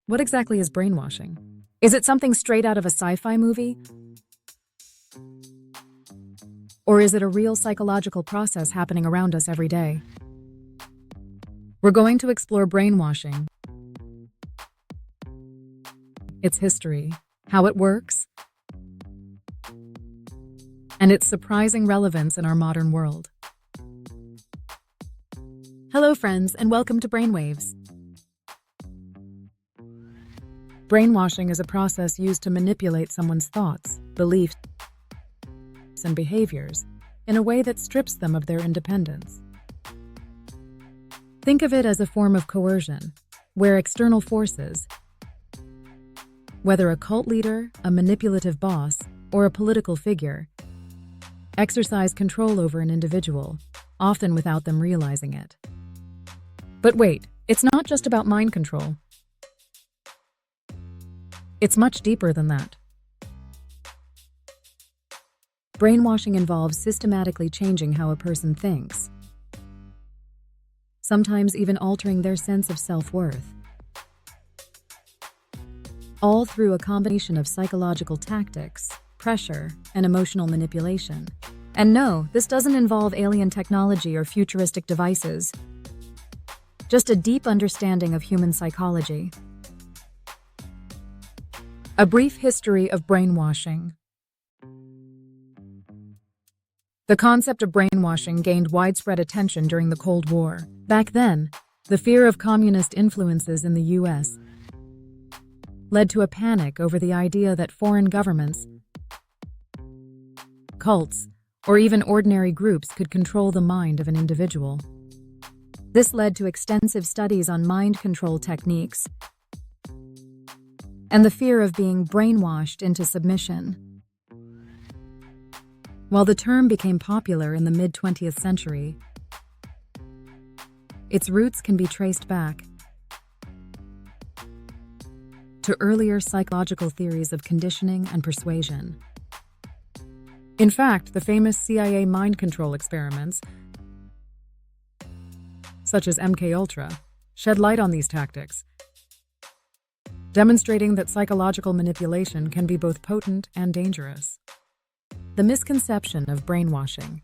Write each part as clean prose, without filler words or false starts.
What exactly is brainwashing? Is it something straight out of a sci-fi movie? Or is it a real psychological process happening around us every day? We're going to explore brainwashing, its history, how it works, and its surprising relevance in our modern world. Hello, friends, and welcome to Brainwaves. Brainwashing is a process used to manipulate someone's thoughts, beliefs, and behaviors in a way that strips them of their independence. Think of it as a form of coercion, where external forces, whether a cult leader, a manipulative boss, or a political figure, exercise control over an individual, often without them realizing it. But wait, it's not just about mind control. It's much deeper than that. Brainwashing involves systematically changing how a person thinks, sometimes even altering their sense of self-worth, all through a combination of psychological tactics, pressure, and emotional manipulation. And no, this doesn't involve alien technology or futuristic devices, just a deep understanding of human psychology. A brief history of brainwashing. The concept of brainwashing gained widespread attention during the Cold War. Back then, the fear of communist influences in the U.S. led to a panic over the idea that foreign governments, cults, or even ordinary groups could control the mind of an individual. This led to extensive studies on mind control techniques and the fear of being brainwashed into submission. While the term became popular in the mid-20th century, its roots can be traced back to earlier psychological theories of conditioning and persuasion. In fact, the famous CIA mind control experiments, such as MKUltra, shed light on these tactics, demonstrating that psychological manipulation can be both potent and dangerous. The misconception of brainwashing.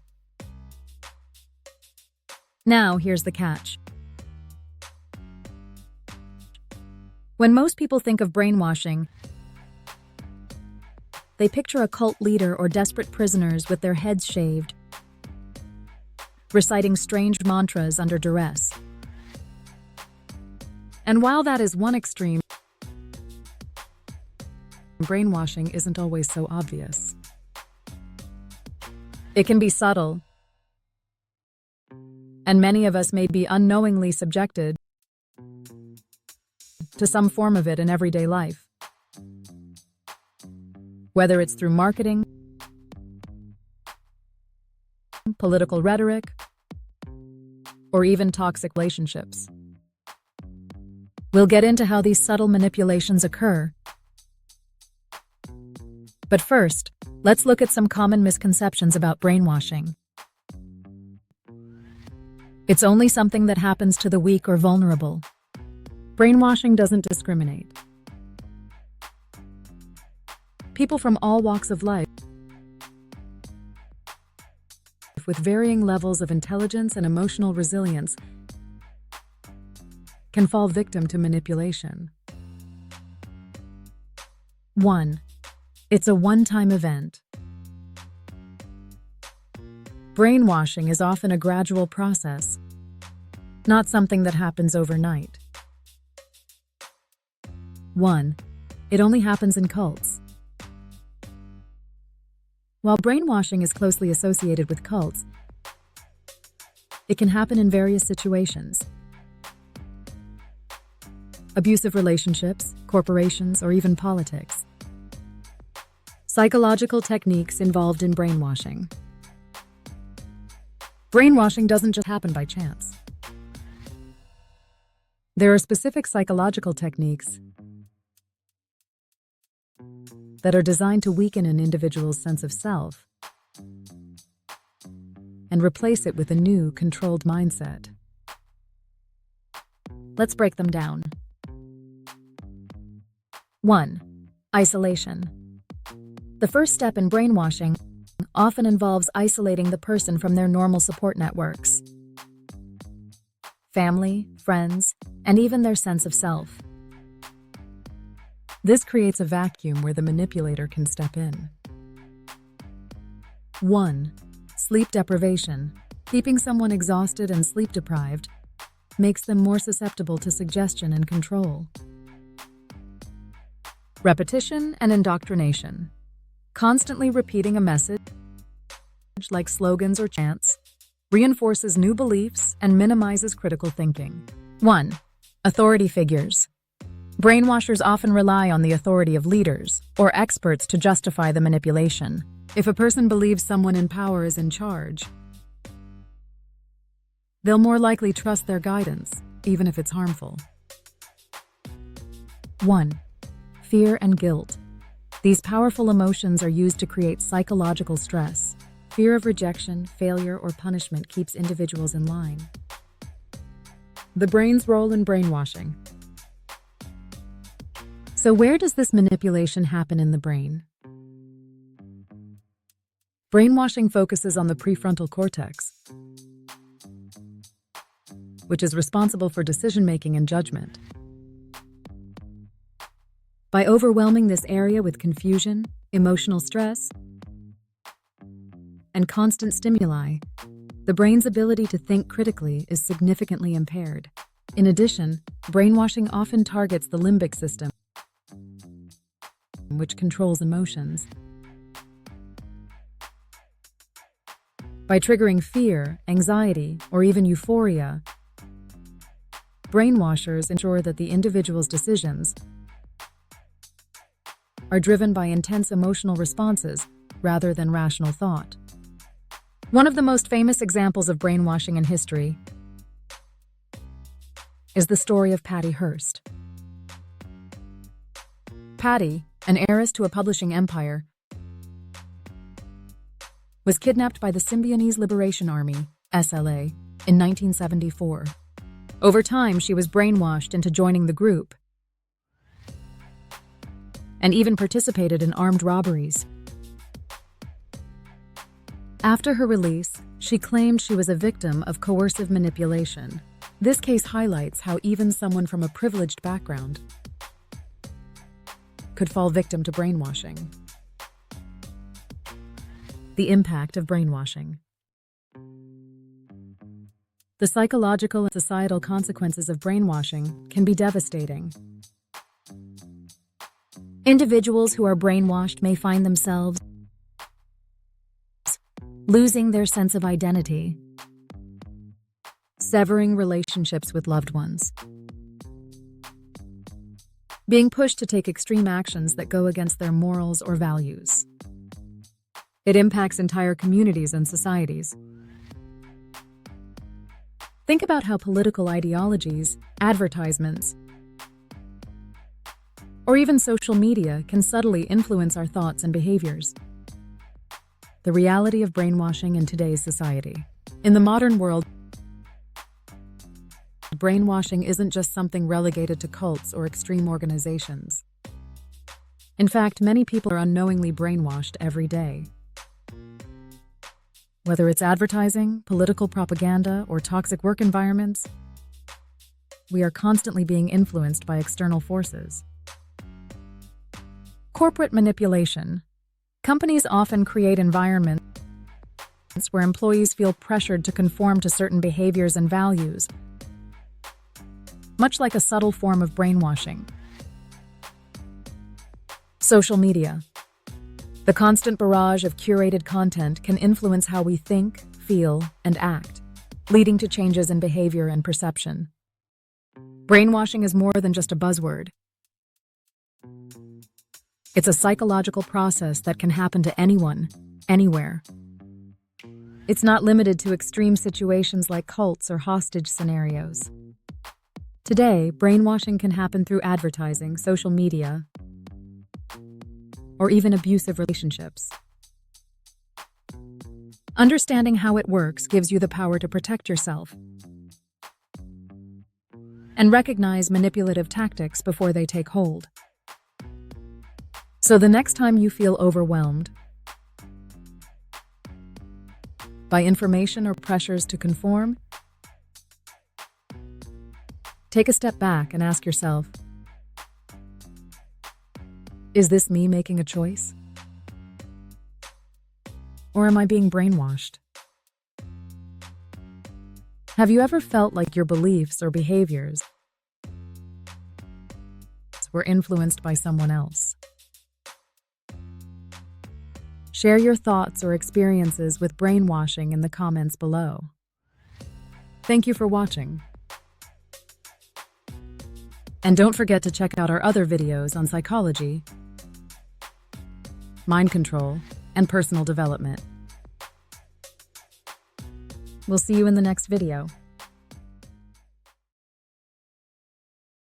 Now, here's the catch. When most people think of brainwashing, they picture a cult leader or desperate prisoners with their heads shaved, reciting strange mantras under duress. And while that is one extreme, brainwashing isn't always so obvious. It can be subtle, and many of us may be unknowingly subjected to some form of it in everyday life. Whether it's through marketing, political rhetoric, or even toxic relationships. We'll get into how these subtle manipulations occur. But first, let's look at some common misconceptions about brainwashing. It's only something that happens to the weak or vulnerable. Brainwashing doesn't discriminate. People from all walks of life, with varying levels of intelligence and emotional resilience, can fall victim to manipulation. 1. It's a one-time event. Brainwashing is often a gradual process, not something that happens overnight. 1. It only happens in cults. While brainwashing is closely associated with cults, it can happen in various situations. Abusive relationships, corporations, or even politics. Psychological techniques involved in brainwashing. Brainwashing doesn't just happen by chance. There are specific psychological techniques that are designed to weaken an individual's sense of self and replace it with a new, controlled mindset. Let's break them down. 1. Isolation. The first step in brainwashing often involves isolating the person from their normal support networks, family, friends, and even their sense of self. This creates a vacuum where the manipulator can step in. 1. Sleep deprivation. Keeping someone exhausted and sleep-deprived makes them more susceptible to suggestion and control. Repetition and indoctrination. Constantly repeating a message, like slogans or chants, reinforces new beliefs and minimizes critical thinking. 1. Authority figures. Brainwashers often rely on the authority of leaders or experts to justify the manipulation. If a person believes someone in power is in charge, they'll more likely trust their guidance, even if it's harmful. 1. Fear and guilt. These powerful emotions are used to create psychological stress. Fear of rejection, failure, or punishment keeps individuals in line. The brain's role in brainwashing. So where does this manipulation happen in the brain? Brainwashing focuses on the prefrontal cortex, which is responsible for decision-making and judgment. By overwhelming this area with confusion, emotional stress, and constant stimuli, the brain's ability to think critically is significantly impaired. In addition, brainwashing often targets the limbic system, which controls emotions. By triggering fear, anxiety, or even euphoria, brainwashers ensure that the individual's decisions are driven by intense emotional responses rather than rational thought. One of the most famous examples of brainwashing in history is the story of Patty Hearst. Patty, an heiress to a publishing empire, was kidnapped by the Symbionese Liberation Army, SLA, in 1974. Over time, she was brainwashed into joining the group and even participated in armed robberies. After her release, she claimed she was a victim of coercive manipulation. This case highlights how even someone from a privileged background could fall victim to brainwashing. The impact of brainwashing. The psychological and societal consequences of brainwashing can be devastating. Individuals who are brainwashed may find themselves losing their sense of identity, severing relationships with loved ones, being pushed to take extreme actions that go against their morals or values. It impacts entire communities and societies. Think about how political ideologies, advertisements, or even social media can subtly influence our thoughts and behaviors. The reality of brainwashing in today's society. In the modern world, brainwashing isn't just something relegated to cults or extreme organizations. In fact, many people are unknowingly brainwashed every day. Whether it's advertising, political propaganda, or toxic work environments, we are constantly being influenced by external forces. Corporate manipulation. Companies often create environments where employees feel pressured to conform to certain behaviors and values, much like a subtle form of brainwashing. Social media. The constant barrage of curated content can influence how we think, feel, and act, leading to changes in behavior and perception. Brainwashing is more than just a buzzword. It's a psychological process that can happen to anyone, anywhere. It's not limited to extreme situations like cults or hostage scenarios. Today, brainwashing can happen through advertising, social media, or even abusive relationships. Understanding how it works gives you the power to protect yourself and recognize manipulative tactics before they take hold. So the next time you feel overwhelmed by information or pressures to conform, take a step back and ask yourself, is this me making a choice? Or am I being brainwashed? Have you ever felt like your beliefs or behaviors were influenced by someone else? Share your thoughts or experiences with brainwashing in the comments below. Thank you for watching. And don't forget to check out our other videos on psychology, mind control, and personal development. We'll see you in the next video.